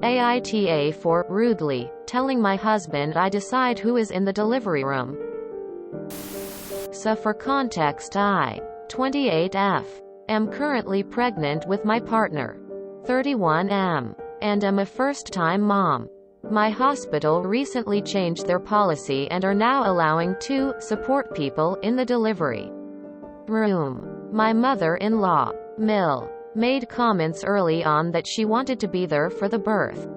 AITA for rudely telling my husband I decide who is in the delivery room. So for context, I, 28F, am currently pregnant with my partner, 31M, and am a first-time mom. My hospital recently changed their policy and are now allowing 2 support people in the delivery room. My mother-in-law, Mill, made comments early on that she wanted to be there for the birth.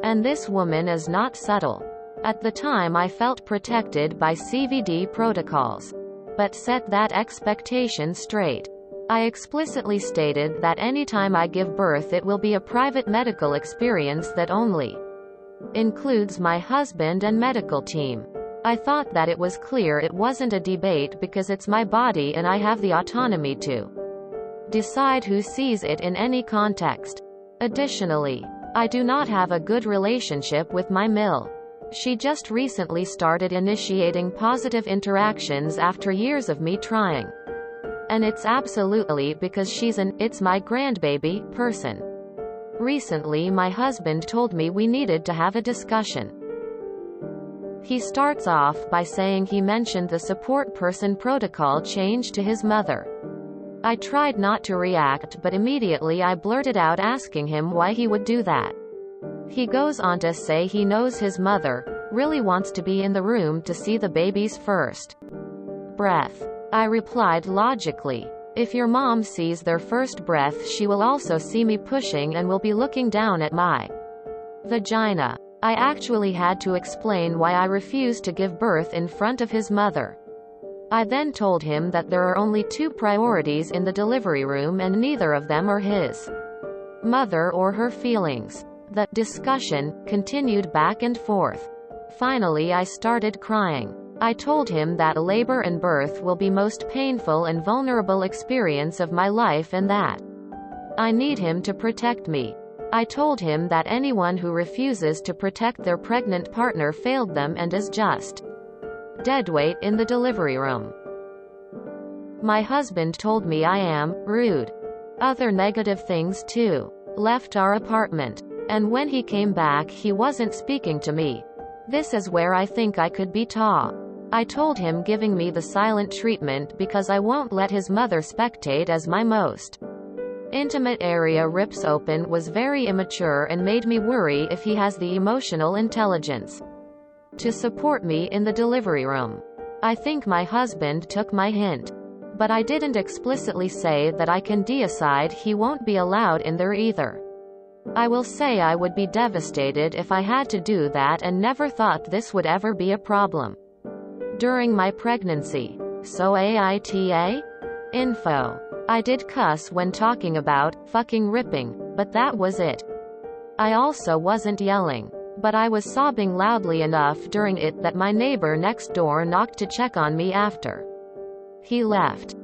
And this woman is not subtle. At the time I felt protected by CVD protocols, but set that expectation straight. I explicitly stated that anytime I give birth it will be a private medical experience that only includes my husband and medical team. I thought that it was clear it wasn't a debate because it's my body and I have the autonomy to decide who sees it in any context. Additionally, I do not have a good relationship with my Mill. She just recently started initiating positive interactions after years of me trying. And it's absolutely because she's an "it's my grandbaby" person. Recently my husband told me we needed to have a discussion. He starts off by saying he mentioned the support person protocol change to his mother. I tried not to react, but immediately I blurted out asking him why he would do that. He goes on to say he knows his mother really wants to be in the room to see the baby's first breath. I replied logically, if your mom sees their first breath she will also see me pushing and will be looking down at my vagina. I actually had to explain why I refused to give birth in front of his mother. I then told him that there are only 2 priorities in the delivery room and neither of them are his mother or her feelings. The discussion continued back and forth. Finally I started crying. I told him that labor and birth will be most painful and vulnerable experience of my life and that I need him to protect me. I told him that anyone who refuses to protect their pregnant partner failed them and is just deadweight in the delivery room. My husband told me I am rude. Other negative things too. Left our apartment. And when he came back he wasn't speaking to me. This is where I think I could be taught. I told him giving me the silent treatment because I won't let his mother spectate as my most intimate area rips open was very immature and made me worry if he has the emotional intelligence to support me in the delivery room. I think my husband took my hint. But I didn't explicitly say that I can decide he won't be allowed in there either. I will say I would be devastated if I had to do that and never thought this would ever be a problem during my pregnancy. So AITA? Info. I did cuss when talking about fucking ripping, but that was it. I also wasn't yelling, but I was sobbing loudly enough during it that my neighbor next door knocked to check on me after he left.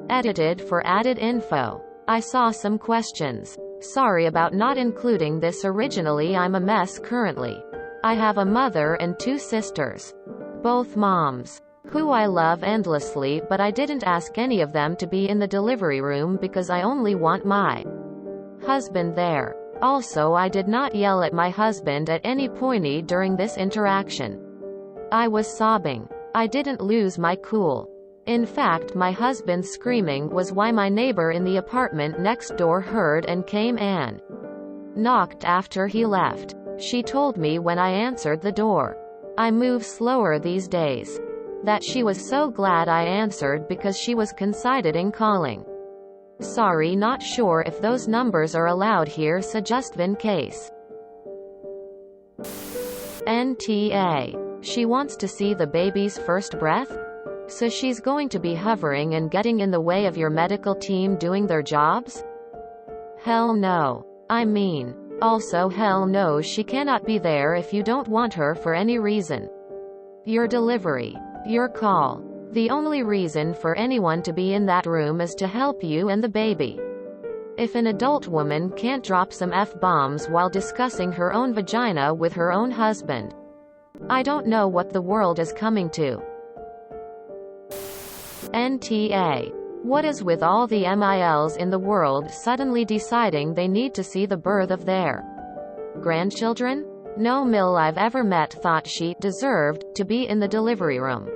Edited for added info. I saw some questions. Sorry about not including this originally. I'm a mess currently. I have a mother and 2 sisters. Both moms, who I love endlessly, but I didn't ask any of them to be in the delivery room because I only want my husband there. Also I did not yell at my husband at any point during this interaction. I was sobbing. I didn't lose my cool. In fact my husband's screaming was why my neighbor in the apartment next door heard and came and knocked after he left. She told me when I answered the door. I move slower these days. That she was so glad I answered because she was considering calling. Sorry, not sure if those numbers are allowed here, so just in case. NTA. She wants to see the baby's first breath? So she's going to be hovering and getting in the way of your medical team doing their jobs? Hell no. I mean, also hell no, she cannot be there if you don't want her for any reason. Your delivery. Your call. The only reason for anyone to be in that room is to help you and the baby. If an adult woman can't drop some F-bombs while discussing her own vagina with her own husband, I don't know what the world is coming to. NTA. What is with all the MILs in the world suddenly deciding they need to see the birth of their Grandchildren? No Mill I've ever met thought she deserved to be in the delivery room.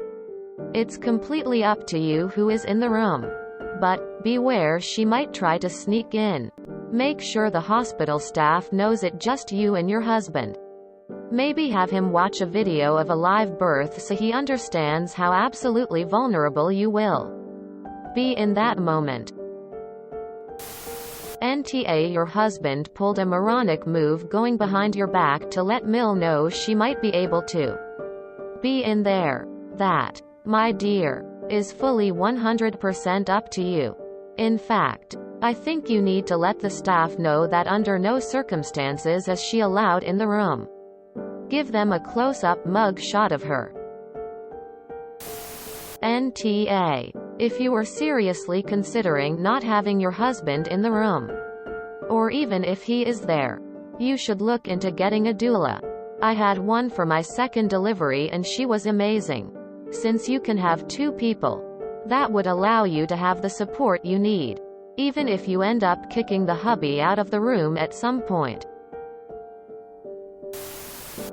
It's completely up to you who is in the room. But beware, she might try to sneak in. Make sure the hospital staff knows it just you and your husband. Maybe have him watch a video of a live birth so he understands how absolutely vulnerable you will be in that moment. NTA Your husband pulled a moronic move going behind your back to let Mill know she might be able to be in there. That, my dear, is fully 100% up to you. In fact, I think you need to let the staff know that under no circumstances is she allowed in the room. Give them a close-up mug shot of her. NTA. If you are seriously considering not having your husband in the room, or even if he is there, you should look into getting a doula. I had one for my second delivery and she was amazing. Since you can have 2 people, that would allow you to have the support you need, even if you end up kicking the hubby out of the room at some point.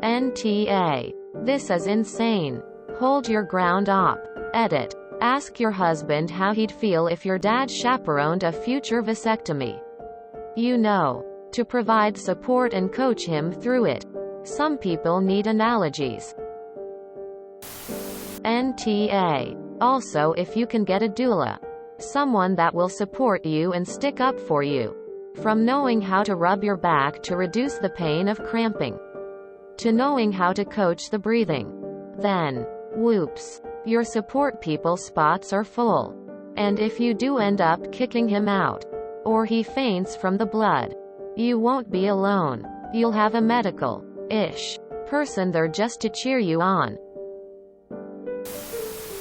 NTA. This is insane. Hold your ground op. Edit. Ask your husband how he'd feel if your dad chaperoned a future vasectomy. You know, to provide support and coach him through it. Some people need analogies. NTA. Also, if you can get a doula, someone that will support you and stick up for you. From knowing how to rub your back to reduce the pain of cramping, to knowing how to coach the breathing. Then, whoops, your support people spots are full. And if you do end up kicking him out, or he faints from the blood, you won't be alone. You'll have a medical-ish person there just to cheer you on.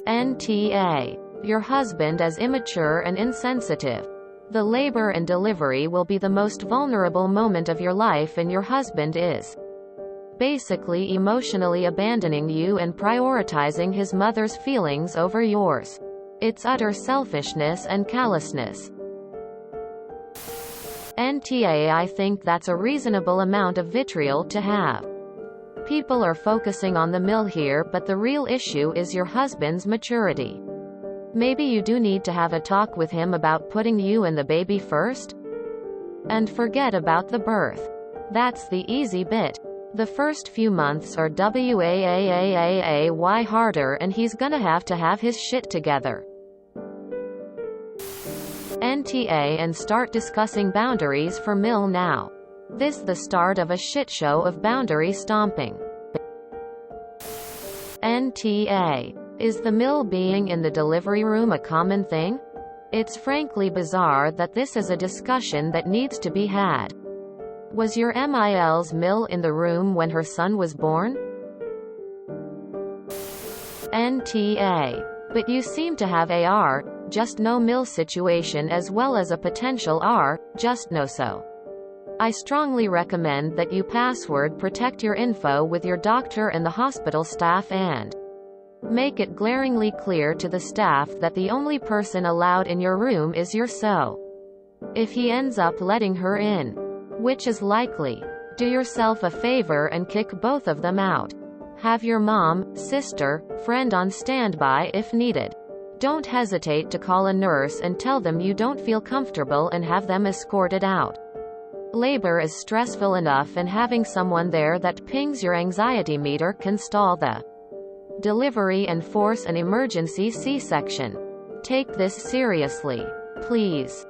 NTA. Your husband is immature and insensitive. The labor and delivery will be the most vulnerable moment of your life, and your husband is basically emotionally abandoning you and prioritizing his mother's feelings over yours. It's utter selfishness and callousness. NTA. I think that's a reasonable amount of vitriol to have. People are focusing on the Mill here, but the real issue is your husband's maturity. Maybe you do need to have a talk with him about putting you and the baby first. And forget about the birth. That's the easy bit. The first few months are way harder, and he's gonna have to have his shit together. NTA. And start discussing boundaries for Mill now. This the start of a shit show of boundary stomping. NTA. Is the Mill being in the delivery room a common thing? It's frankly bizarre that this is a discussion that needs to be had. Was your MIL's Mill in the room when her son was born? NTA. But you seem to have AR, just no Mill situation, as well as a potential R, just no so. I strongly recommend that you password protect your info with your doctor and the hospital staff, and make it glaringly clear to the staff that the only person allowed in your room is your so. If he ends up letting her in, which is likely, do yourself a favor and kick both of them out. Have your mom, sister, friend on standby if needed. Don't hesitate to call a nurse and tell them you don't feel comfortable and have them escorted out. Labor is stressful enough, and having someone there that pings your anxiety meter can stall the delivery and force an emergency C-section. Take this seriously, please.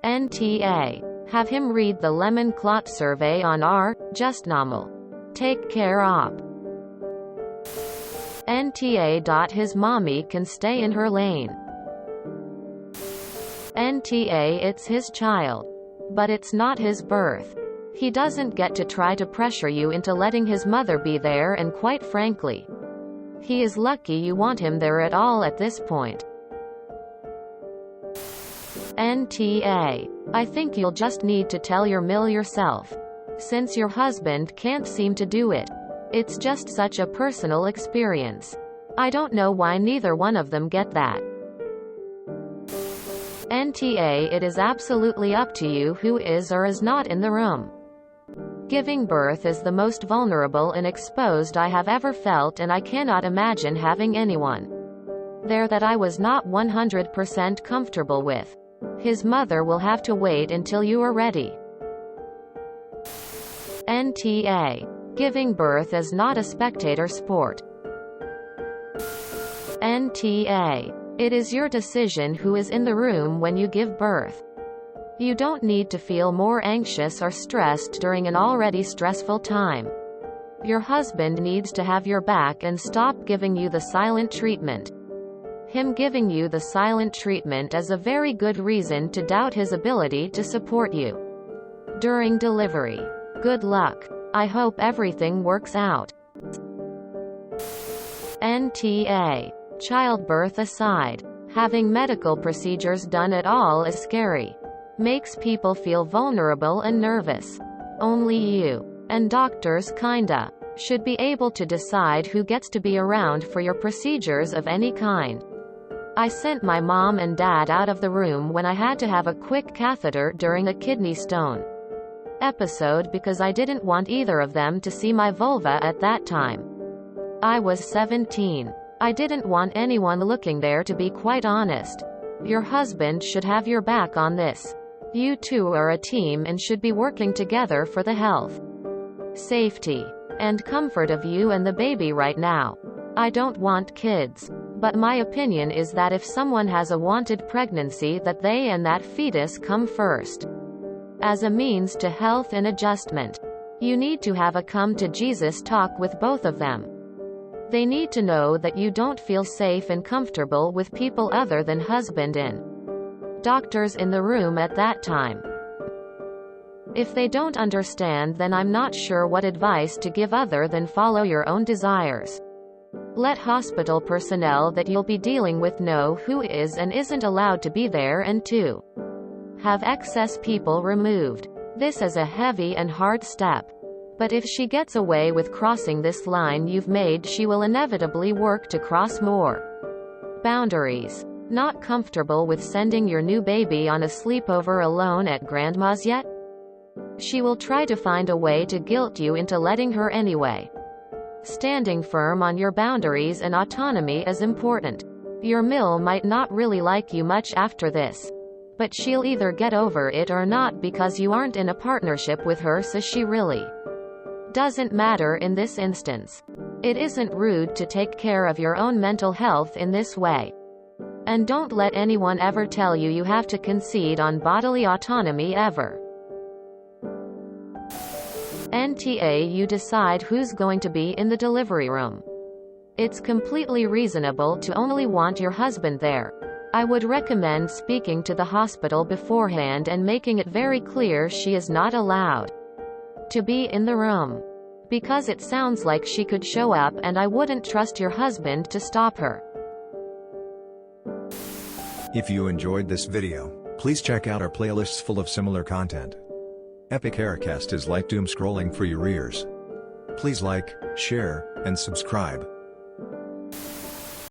NTA. Have him read the lemon clot survey on R, just normal. Take care op. NTA. His mommy can stay in her lane. NTA. It's his child. But it's not his birth. He doesn't get to try to pressure you into letting his mother be there, and quite frankly, he is lucky you want him there at all at this point. NTA. I think you'll just need to tell your Mill yourself. Since your husband can't seem to do it. It's just such a personal experience. I don't know why neither one of them get that. NTA. It is absolutely up to you who is or is not in the room. Giving birth is the most vulnerable and exposed I have ever felt, and I cannot imagine having anyone there that I was not 100% comfortable with. His mother will have to wait until you are ready. NTA. Giving birth is not a spectator sport. NTA. It is your decision who is in the room when you give birth. You don't need to feel more anxious or stressed during an already stressful time. Your husband needs to have your back and stop giving you the silent treatment. Him giving you the silent treatment is a very good reason to doubt his ability to support you during delivery. Good luck. I hope everything works out. NTA. Childbirth aside, having medical procedures done at all is scary. Makes people feel vulnerable and nervous. Only you and doctors kinda should be able to decide who gets to be around for your procedures of any kind. I sent my mom and dad out of the room when I had to have a quick catheter during a kidney stone episode because I didn't want either of them to see my vulva at that time. I was 17. I didn't want anyone looking there, to be quite honest. Your husband should have your back on this. You two are a team and should be working together for the health, safety, and comfort of you and the baby right now. I don't want kids, but my opinion is that if someone has a wanted pregnancy, that they and that fetus come first. As a means to health and adjustment, you need to have a come to Jesus talk with both of them. They need to know that you don't feel safe and comfortable with people other than husband and doctors in the room at that time. If they don't understand, then I'm not sure what advice to give other than follow your own desires. Let hospital personnel that you'll be dealing with know who is and isn't allowed to be there, and to have excess people removed. This is a heavy and hard step. But if she gets away with crossing this line you've made, she will inevitably work to cross more boundaries. Not comfortable with sending your new baby on a sleepover alone at grandma's yet? She will try to find a way to guilt you into letting her anyway. Standing firm on your boundaries and autonomy is important. Your mill might not really like you much after this, but she'll either get over it or not, because you aren't in a partnership with her, so she really doesn't matter in this instance. It isn't rude to take care of your own mental health in this way. And don't let anyone ever tell you you have to concede on bodily autonomy ever. NTA. You decide who's going to be in the delivery room. It's completely reasonable to only want your husband there. I would recommend speaking to the hospital beforehand and making it very clear she is not allowed to be in the room, because it sounds like she could show up, and I wouldn't trust your husband to stop her. If you enjoyed this video, please check out our playlists full of similar content. Epic Haircast is like doom scrolling for your ears. Please like, share, and subscribe.